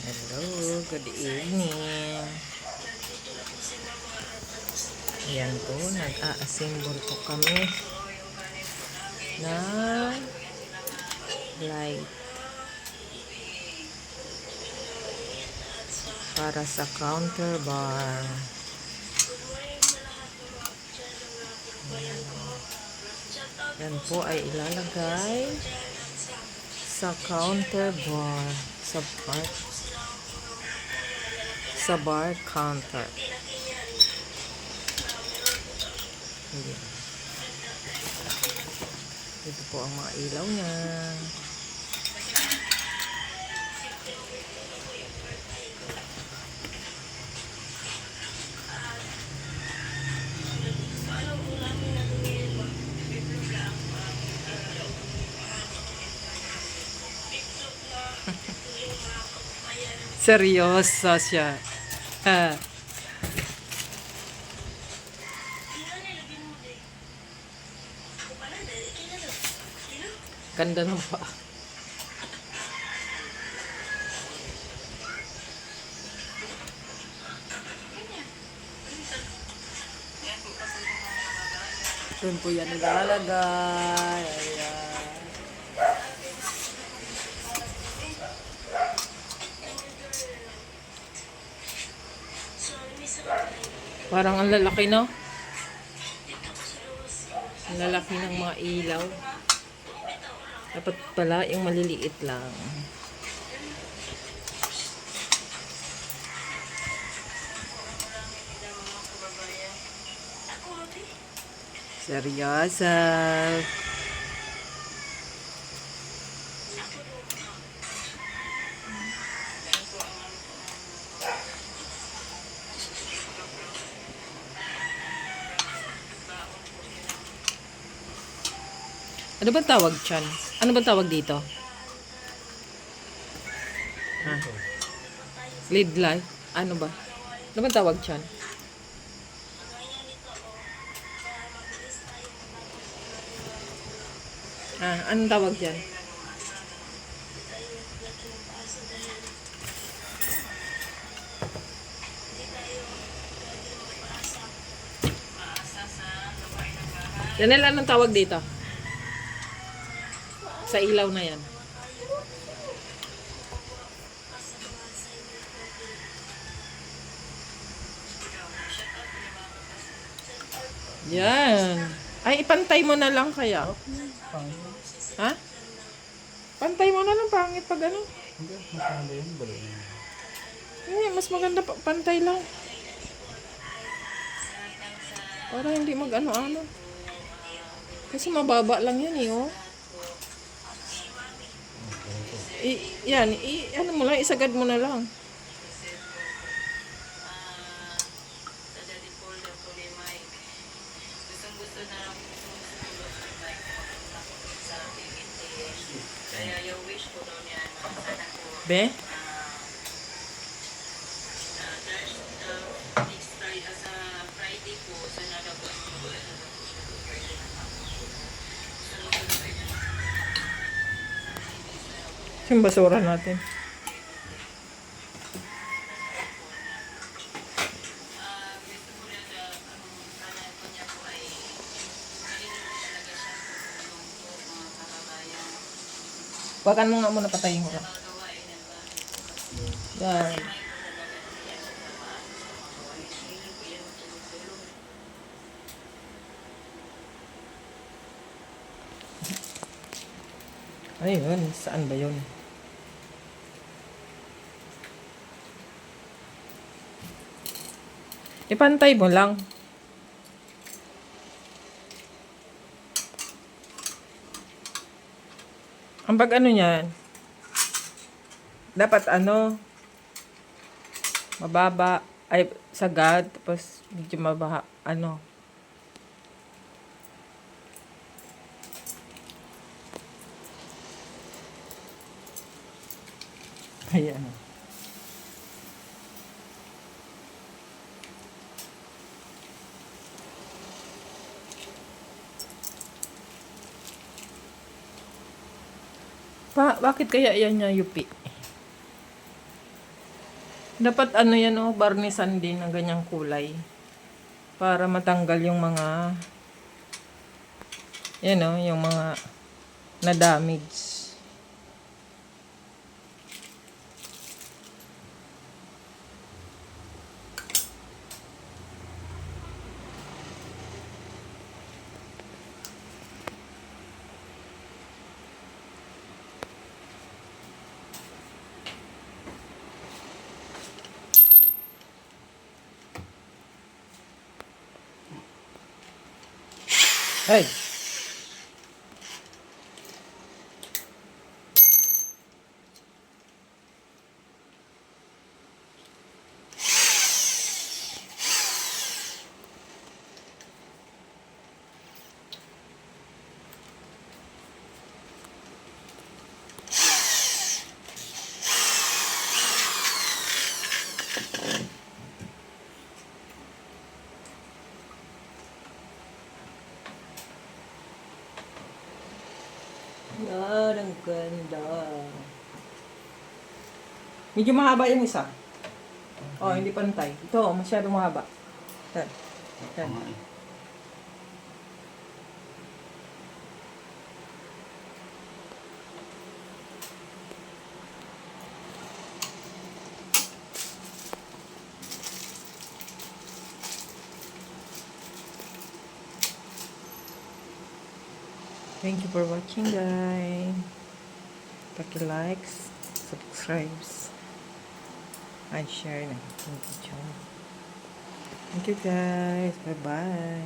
Hello, good evening. Ayan po, nag-a-assemble po kami na light para sa counter bar. Yan po ay ilalagay sa counter bar, sa bar counter. Ito po ang mga ilaw niya. Seryosa siya. Ganda ng pa. Doon po yan nilalagay. Ayan. Parang ang lalaki, no? Ang lalaki ng mga ilaw. Dapat pala yung maliliit lang. Seryosa. Ano ba tawag dyan? Ano ba tawag dito? Ha? Lead light? Ano ba? Ano ba tawag dyan? Anong tawag dyan? Janelle, anong tawag dito? Sa ilaw na yan. Yan. Ay, ipantay mo na lang kaya. Ha? Pantay mo na lang, pangit pag ano. Hindi, masama yun. Balo yun. Hindi, mas maganda pantay lang. Para hindi mag-ano-ano. Kasi mababa lang yan eh, oh. Yan, ano mo lang, isagad mo na lang. Be? Yung basura natin. Wakan mo nga muna, patayin ko lang. Yan. Ayun, saan ba yun? Ipantay mo lang. Ang pag ano niyan, dapat ano, mababa, ay sagad, tapos medyo mabaha, ano. Ayan. Bakit kaya yan niya yupi? Dapat ano yan oh, barnisan din ng ganyang kulay. Para matanggal yung mga, yan oh, yung mga na-damage. Hey! Yan, ang ganda. Medyo mahaba yung isa. Oh, hindi pantay. Ito, masyadong mahaba. Yan. Yan. Thank you for watching, guys. Paki-likes, subscribes, and share na. Thank you, John. Thank you, guys. Bye-bye.